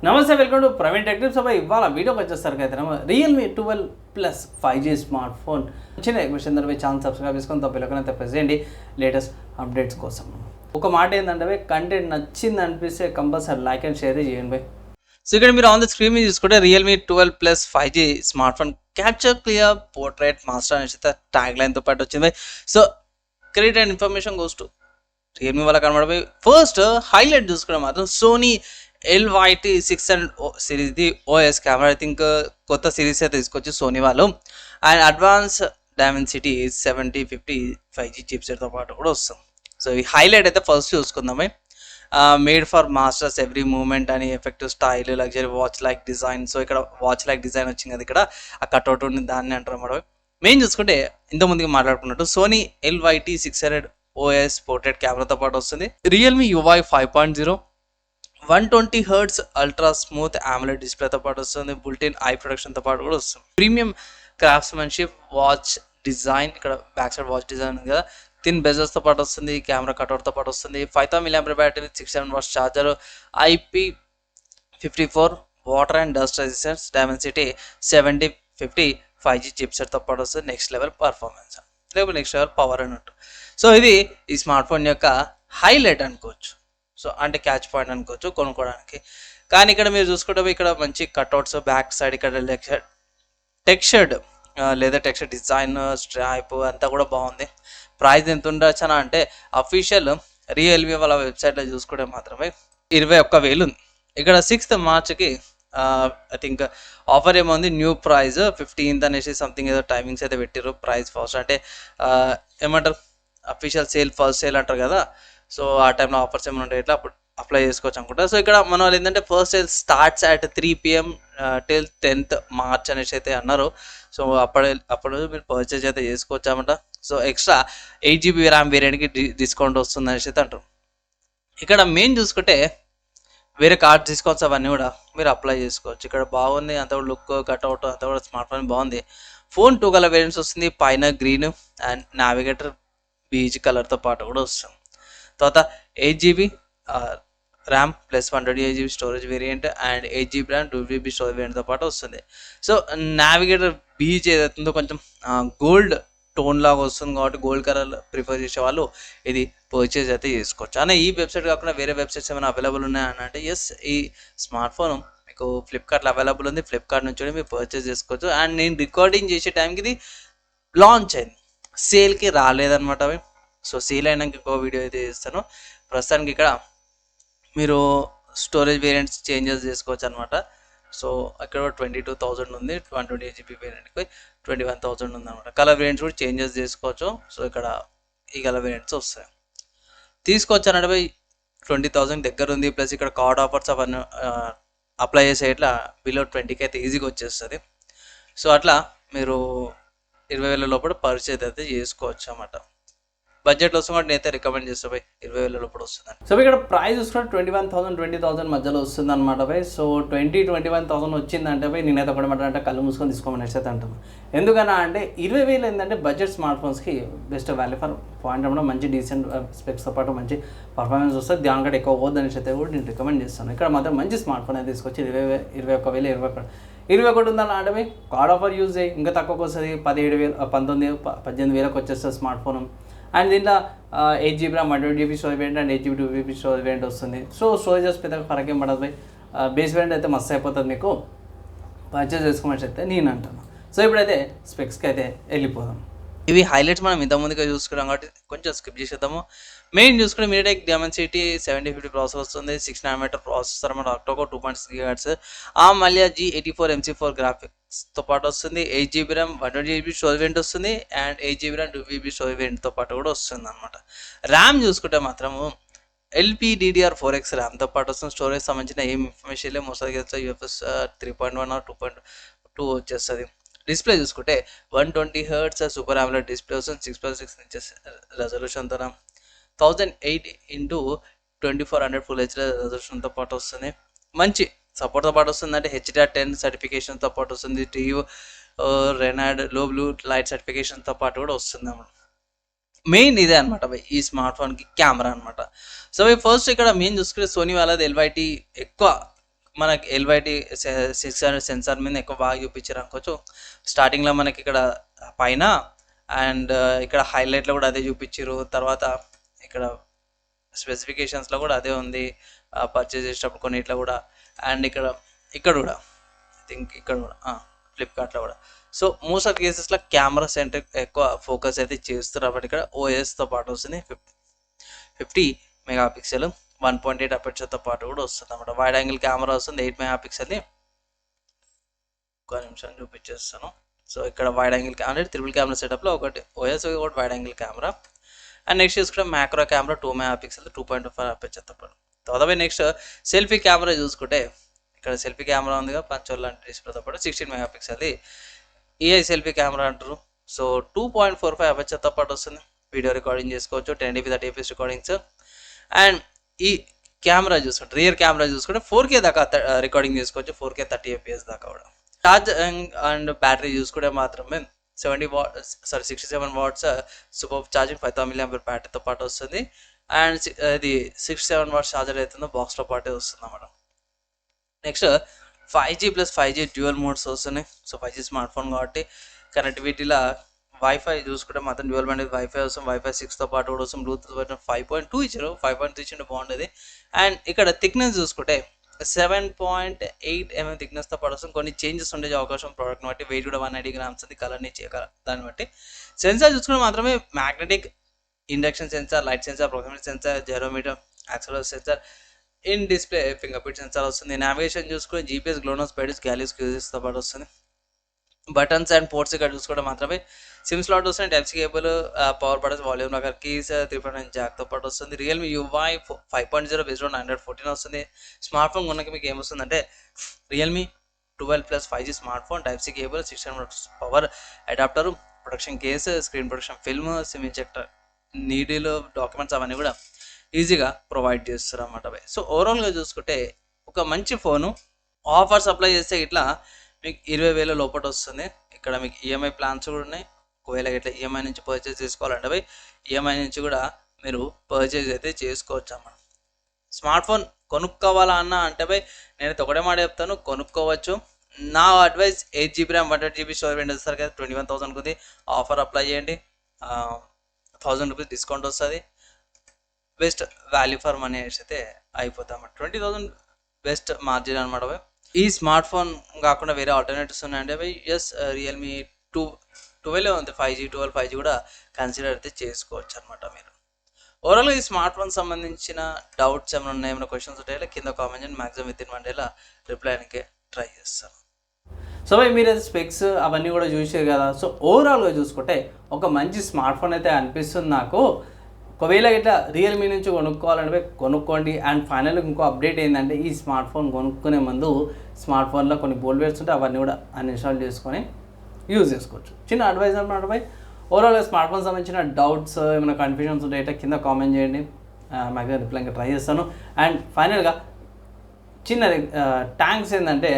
నమస్తే, welcome to Praveen tech tips. ఇవాళ వీడియోకి వచ్చేసరికి అయితే Realme 12 plus 5G smart phone వచ్చిన క్వశ్చన్ దానిపై ఛానల్ సబ్స్క్రైబ్ చేసుకొని తప్పకుండా ప్రెస్ చేయండి లేటెస్ట్ అప్డేట్స్ కోసం. ఒక మాట ఏంటంటే కంటెంట్ నచ్చింది అనిపిస్తే కంపల్సరీ లైక్ అండ్ షేర్ చేయండి. సో ఇక్కడ మీరు ఆన్ ద స్క్రీన్ మీద చూసుకుంటే Realme 12 plus 5G smart phone capture clear portrait master అనేసి ట్యాగ్ లైన్తో పాటు వచ్చింది. So credit and information goes to Realme వల్ల కనబడిపోయి ఫస్ట్ హైలైట్ చూసుకుంటే మాత్రం సోనీ LYT 600 సిరీస్ది ఓఎస్ కెమెరా. ఐ థింక్ కొత్త సిరీస్ అయితే తీసుకొచ్చి సోనీ వాళ్ళు. అండ్ అడ్వాన్స్ డైమెన్సిటీ 7050 5G చిప్సెట్తో పాటు కూడా వస్తుంది. సో ఈ హైలైట్ అయితే ఫస్ట్ చూసుకుందామే. Made for masters every moment అని effective style luxury watch like design. So ఇక్కడ వాచ్ లైక్ డిజైన్ వచ్చింది కదా, ఇక్కడ ఆ కట్అవుట్ ఉంది, దాన్ని అంటారు అన్నమాట. మెయిన్ చూసుకుంటే ఇంతకుముందుగా మాట్లాడుకున్నట్టు సోనీ LYT 600 OS పోర్ట్రేట్ కెమెరాతో పాటు వస్తుంది. Realme UI 5.0 120Hz ultra smooth AMOLED డిస్ప్లేతో పాటు వస్తుంది. బుల్టిన్ ఐ ప్రొడక్షన్తో పాటు కూడా వస్తుంది. ప్రీమియం క్రాఫ్ట్స్మెన్షిప్ వాచ్ డిజైన్, ఇక్కడ బ్యాక్ సైడ్ వాచ్ డిజైన్ ఉంది కదా, థిన్ బెజర్స్తో పాటు వస్తుంది. కెమెరా కట్అవుట్తో పాటు వస్తుంది. 5000 mAh battery, 67W charger, IP54 water and dust resistance, Dimensity 7050 5G చిప్సెట్తో పాటు వస్తుంది. నెక్స్ట్ లెవెల్ పర్ఫార్మెన్స్ లేకపోతే నెక్స్ట్ లెవెల్ పవర్ అన్నట్టు. సో ఇది ఈ స్మార్ట్ ఫోన్ యొక్క హైలైట్ అనుకోవచ్చు. సో అంటే క్యాచ్ పాయింట్ అనుకోవచ్చు కొనుక్కోవడానికి. కానీ ఇక్కడ మీరు చూసుకుంటే ఇక్కడ మంచి కట్అవుట్స్, బ్యాక్ సైడ్ ఇక్కడ టెక్స్చర్డ్ లేదా టెక్స్చర్ డిజైన్, స్ట్రాప్ అంతా కూడా బాగుంది. ప్రైస్ ఎంత ఉండొచ్చు అంటే అఫీషియల్ రియల్మీ వాళ్ళ వెబ్సైట్లో చూసుకుంటే మాత్రమే 21,000 ఉంది. ఇక్కడ 6th మార్చ్కి ఐ థింక్ ఆఫర్ ఏముంది, న్యూ ప్రైస్ 15th అనేసి సంథింగ్ ఏదో టైమింగ్స్ అయితే పెట్టారు. ప్రైస్ ఫస్ట్ అంటే ఏమంటారు అఫీషియల్ సేల్ ఫస్ట్ సేల్ అంటారు కదా. సో ఆ టైంలో ఆఫర్స్ ఏమైనా ఉంటాయి, ఇట్లా అప్పుడు అప్లై చేసుకోవచ్చు అనుకుంటా. సో ఇక్కడ మన వాళ్ళు ఏంటంటే first sale starts at 3 PM till 10th March అనేసి అయితే అన్నారు. సో అప్పుడు మీరు పర్చేజ్ అయితే చేసుకోవచ్చు అన్నమాట. సో ఎక్స్ట్రా 8GB ర్యామ్ వేరియంట్కి డిస్కౌంట్ వస్తుంది అనేసి అయితే అంటారు. ఇక్కడ మెయిన్ చూసుకుంటే వేరే కార్డ్ డిస్కౌంట్స్ అవన్నీ కూడా మీరు అప్లై చేసుకోవచ్చు. ఇక్కడ బాగుంది, అంత కూడా లుక్ కట్అవుట్ అంతా కూడా స్మార్ట్ ఫోన్ బాగుంది. ఫోన్ 2 కలర్ వేరియంట్స్ వస్తుంది. పైన గ్రీన్ అండ్ నావిగేటర్ బీజ్ కలర్తో పాటు కూడా వస్తుంది. తర్వాత 8GB RAM plus 128GB storage variant and 8GB RAM 2GB storage వేరియంట్తో పాటు వస్తుంది. సో నావిగేటర్ బీచ్ ఏదైతుందో కొంచెం గోల్డ్ టోన్ లాగా వస్తుంది కాబట్టి గోల్డ్ కలర్ ప్రిఫర్ చేసే వాళ్ళు ఇది పర్చేజ్ అయితే చేసుకోవచ్చు. అనే ఈ వెబ్సైట్ కాకుండా వేరే వెబ్సైట్స్ ఏమైనా అవైలబుల్ ఉన్నాయని అంటే ఎస్, ఈ స్మార్ట్ ఫోన్ మీకు ఫ్లిప్కార్ట్లో అవైలబుల్ ఉంది. ఫ్లిప్కార్ట్ నుంచి కూడా మీరు పర్చేజ్ చేసుకోవచ్చు. అండ్ నేను రికార్డింగ్ చేసే టైంకి ఇది లాంచ్ అయింది, సేల్కి రాలేదన్నమాట అవి. సో సేల్ అయినాక ఇంకో వీడియో అయితే చేస్తాను. ప్రస్తుతానికి ఇక్కడ మీరు స్టోరేజ్ వేరియంట్స్ చేంజెస్ చేసుకోవచ్చు అనమాట. సో అక్కడ 22,000 ఉంది, 128GB వేరియంట్కి 21,000 ఉంది అనమాట. కలర్ వేరియంట్స్ కూడా చేంజెస్ చేసుకోవచ్చు. సో ఇక్కడ ఈ కలర్ వేరియంట్స్ వస్తాయి. తీసుకోవచ్చు అన్నట్టు 20,000 దగ్గర ఉంది. ప్లస్ ఇక్కడ కార్డ్ ఆఫర్స్ అవన్నీ అప్లై చేసే ఇట్లా బిలో 20K అయితే ఈజీగా వచ్చేస్తుంది. సో అట్లా మీరు 20,000 లోపల పర్చేజ్ అయితే చేసుకోవచ్చు అన్నమాట. బడ్జెట్లో వస్తుంది కాబట్టి నేనైతే రికమెండ్ చేస్తాను బై, 20,000 లోపల వస్తుంది. సో ఇక్కడ ప్రైస్ చూసుకుంటే 21,000 20,000 మధ్యలో వస్తుంది అనమాట బై. సో 21,000 వచ్చిందంటే బై నేనైతే ఒకటి కళ్ళు మూసుకొని తీసుకోమని అయితే అంటాను. ఎందుకన్నా అంటే 20,000 ఏంటంటే బడ్జెట్ స్మార్ట్ ఫోన్స్కి బెస్ట్ వాల్యూ ఫర్ పాయింట్ అన్నమాట. మంచి డీసెంట్ స్పెక్స్తో పాటు మంచి పర్ఫార్మెన్స్ వస్తుంది. దానికంటే ఎక్కువ పోద్దని అయితే కూడా నేను రికమెండ్ చేస్తాను. ఇక్కడ మాత్రం మంచి స్మార్ట్ ఫోన్ అయితే తీసుకొచ్చి 21,000 21 ఉందని అంటే కార్డ్ ఆఫర్ యూజ్ చేయి, ఇంకా తక్కువకి వస్తుంది. 17,000 18,000 వచ్చేస్తుంది స్మార్ట్ ఫోన్. అండ్ దీంట్లో 8GB RAM 128GB storage variant and 8GB 2GB storage variant వస్తుంది. సో స్టోరేజెస్ పెద్దగా ఫరక్ ఏం పడదు. బేస్ వేరియంట్ అయితే మస్తు అయిపోతుంది, మీకు పర్చేజ్ చేసుకోమని అయితే నేను అంటాను. సో ఇప్పుడైతే స్పెక్స్కి అయితే వెళ్ళిపోదాం. ఇవి హైలైట్స్ మనం ఇంతకుముందుగా చూసుకున్నాం కాబట్టి కొంచెం స్కిప్ చేసేద్దాము. మెయిన్ చూసుకుంటే MediaTek Dimensity 7050 ప్రాసెసర్ వస్తుంది. 6nm ప్రాసెసర్ అన్నమాట. Octa-core 2.6 GHz మళ్ళీ G84 MC4 గ్రాఫిక్స్తో పాటు వస్తుంది. 8GB RAM 128GB storage variant వస్తుంది. And 8GB RAM 2GB storage వేరియంట్తో పాటు కూడా వస్తుంది అనమాట. ర్యామ్ చూసుకుంటే మాత్రము LPDDR4X ర్యామ్తో పాటు వస్తుంది. స్టోరేజ్ సంబంధించిన ఏం ఇన్ఫర్మేషన్ లేదు, మోస్ట్లీ UFS 3.1 or 2.2 వచ్చేస్తుంది. డిస్ప్లే చూసుకుంటే 120Hz సూపర్ AMOLED డిస్ప్లే వస్తుంది. 6.6 inches రెజల్యూషన్తో 1080x2400 ఫుల్ హెచ్డీ రెజల్యూషన్తో పాటు వస్తుంది. మంచి సపోర్ట్తో పాటు వస్తుంది. అంటే HDR10 సర్టిఫికేషన్తో పాటు వస్తుంది. TU రెనాడ్ లో బ్లూ లైట్ సర్టిఫికేషన్తో పాటు కూడా వస్తుంది అన్నమాట. మెయిన్ ఇదే అనమాట ఈ స్మార్ట్ ఫోన్కి కెమెరా అనమాట. సో ఫస్ట్ ఇక్కడ మెయిన్ చూసుకుంటే సోనీ వాళ్ళది LYT ఎక్కువ మనకి ఎల్వైటీ 600 సెన్సార్ మీద ఎక్కువ బాగా చూపించారు అనుకోవచ్చు. స్టార్టింగ్లో మనకి ఇక్కడ పైన అండ్ ఇక్కడ హైలైట్లో కూడా అదే చూపించారు. తర్వాత ఇక్కడ స్పెసిఫికేషన్స్లో కూడా అదే ఉంది, పర్చేజ్ చేసేటప్పుడు కొన్నిట్లో కూడా. అండ్ ఇక్కడ కూడా ఐ థింక్ ఇక్కడ కూడా ఫ్లిప్కార్ట్లో కూడా. సో మోస్ట్ ఆఫ్ కేసెస్లో కెమెరా సెంటర్ ఎక్కువ ఫోకస్ అయితే చేస్తారు. కాబట్టి ఇక్కడ ఓఎస్తో పాటు వస్తుంది 50 మెగాపిక్సెల్ 1.8 అపర్చర్తో పాటు కూడా వస్తుంది అన్నమాట. వైడ్ యాంగిల్ కెమెరా వస్తుంది 8 మెగాపిక్సెల్ని. ఒక నిమిషం చూపించేస్తాను. సో ఇక్కడ wide angle camera triple camera సెటప్లో ఒకటి ఓఎస్, ఒకటి wide angle camera. And next చూసుకుంటే మ్యాక్రో కెమెరా 2 మెగాపిక్సెల్ 2.5 అపర్చర్తో పాటు. తర్వాత నెక్స్ట్ సెల్ఫీ కెమెరా చూసుకుంటే ఇక్కడ సెల్ఫీ కెమెరా ఉందిగా, పంచోల్ లాంటి డిస్ప్లేతో పాటు 16 మెగాపిక్సెల్ది ఏఐ సెల్ఫీ కెమెరా అంటారు. సో 2.45 అపర్చర్తో పాటు వస్తుంది. వీడియో రికార్డింగ్ చేసుకోవచ్చు, 1080p 30fps రికార్డింగ్స్. అండ్ ఈ కెమెరా చూసుకుంటే రియర్ కెమెరా చూసుకుంటే 4K దాకా రికార్డింగ్ చేసుకోవచ్చు, 4K 30fps దాకా కూడా. ఛార్జ్ అండ్ బ్యాటరీ చూసుకుంటే మాత్రమే 67 వాట్స్ సూపర్ ఛార్జింగ్ 5000 mAh బ్యాటరీతో పాటు వస్తుంది. అండ్ ఇది 67 వాట్స్ ఛార్జర్ అవుతుందో బాక్స్తో పాటే వస్తుంది అన్నమాట. Next 5G + 5G dual modes వస్తున్నాయి. సో 5G స్మార్ట్ ఫోన్ కాబట్టి కనెక్టివిటీలో వైఫై చూసుకుంటే మాత్రం డ్యూయల్ బ్యాండ్ వైఫై వస్తుంది, వైఫై 6తో పాటు కూడా వస్తుంది. బ్లూటూత్ 5.2 ఇచ్చారు, 5.3 ఇచ్చింటే బాగుండేది. అండ్ ఇక్కడ థిక్నెస్ చూసుకుంటే 7.8 mm థిక్నెస్తో పాటు వస్తుంది. కొన్ని చేంజెస్ ఉండే అవకాశం ప్రోడక్ట్ని బట్టి. వెయిట్ కూడా 180 grams ఉంది, కలర్ని దాన్ని బట్టి. సెన్సార్ చూసుకుంటే మాత్రమే magnetic induction sensor, light sensor, proximity sensor, gyrometer, accelerometer sensor, in display fingerprint sensor వస్తుంది. నావిగేషన్ చూసుకుంటే జీపీఎస్, గ్లోనోస్, పైడిస్, గ్యాలిస్, క్యూజిస్తో పాటు వస్తుంది. బటన్స్ అండ్ పోర్ట్స్ ఇక్కడ చూసుకోవడం మాత్రమే. సిమ్ స్లాట్ వస్తుంది, type C cable, power buttons, volume locker, keys, 3.9 జాక్తో పాటు వస్తుంది. Realme UI 5.0 based on Android 14 వస్తుంది. స్మార్ట్ ఫోన్ కొన్నాక మీకు ఏమొస్తుందంటే Realme 12 + 5G smart phone, type C cable, 600 power adapter, protection case, screen protection film, sim injector, needle, documents అవన్నీ కూడా ఈజీగా ప్రొవైడ్ చేస్తారు అన్నమాట. సో ఓవరాల్గా చూసుకుంటే ఒక మంచి ఫోను. ఆఫర్స్ అప్లై చేస్తే ఇట్లా మీకు 20,000 లోపల వస్తుంది. ఇక్కడ మీకు ఈఎంఐ ప్లాన్స్ కూడా ఉన్నాయి. ఒకవేళ ఇట్లా ఈఎంఐ నుంచి పర్చేజ్ చేసుకోవాలంటే ఈఎంఐ నుంచి కూడా మీరు పర్చేజ్ అయితే చేసుకోవచ్చు అన్నమాట. స్మార్ట్ ఫోన్ కొనుక్కోవాలా అన్న అంటే నేనైతే ఒకటే మాట చెప్తాను, కొనుక్కోవచ్చు. నా advice 8GB RAM 128GB storage ఉండేస్తారు కదా, 21,000 ఉంది. ఆఫర్ అప్లై చేయండి, 1000 రూపీస్ డిస్కౌంట్ వస్తుంది. బెస్ట్ వాల్యూ ఫర్ మనీ అయితే అయిపోతాయి అన్నమాట. 20,000 బెస్ట్ మార్జిన్ అనమాట. ఈ స్మార్ట్ ఫోన్ కాకుండా వేరే ఆల్టర్నేటివ్స్ ఉన్నాయంటే రియల్మీ 12 ఉంది, 5G 5G కూడా కన్సిడర్ అయితే చేసుకోవచ్చు అనమాట మీరు. ఓవరాల్గా ఈ స్మార్ట్ ఫోన్ సంబంధించిన డౌట్స్ ఏమైనా ఉన్నాయి, ఏమైనా క్వశ్చన్స్ ఉంటాయి కింద కామెంట్ చేయండి. మ్యాక్సిమం విత్ ఇన్ 1 డేలో రిప్లై అయ్యడానికి ట్రై చేస్తాను. సో మీరైతే స్పెక్స్ అవన్నీ కూడా చూసారు కదా. సో ఓవరాల్గా చూసుకుంటే ఒక మంచి స్మార్ట్ ఫోన్ అయితే అనిపిస్తుంది నాకు. ఒకవేళ ఇట్లా రియల్మీ నుంచి కొనుక్కోవాలంటే కొనుక్కోండి. అండ్ ఫైనల్గా ఇంకో అప్డేట్ ఏంటంటే ఈ స్మార్ట్ ఫోన్ కొనుక్కునే ముందు స్మార్ట్ ఫోన్లో కొన్ని బోల్వేర్స్ ఉంటే అవన్నీ కూడా అన్ఇన్స్టాల్ చేసుకొని యూజ్ చేసుకోవచ్చు. చిన్న అడ్వైజ్ అనమాట బై. ఓవరాల్గా స్మార్ట్ ఫోన్ సంబంధించిన డౌట్స్ ఏమైనా కన్ఫ్యూజన్స్ ఉంటే కింద కామెంట్ చేయండి, మ్యాక్సిమం రిప్లై ఇంకా ట్రై చేస్తాను. అండ్ ఫైనల్గా చిన్న థ్యాంక్స్ ఏంటంటే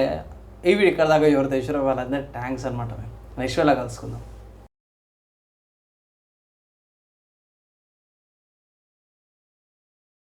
ఈ వీడియో ఇక్కడ దాకా ఎవరు తెచ్చారో వాళ్ళందరూ థ్యాంక్స్ అనమాట. నెక్స్ట్ వేళ కలుసుకుందాం.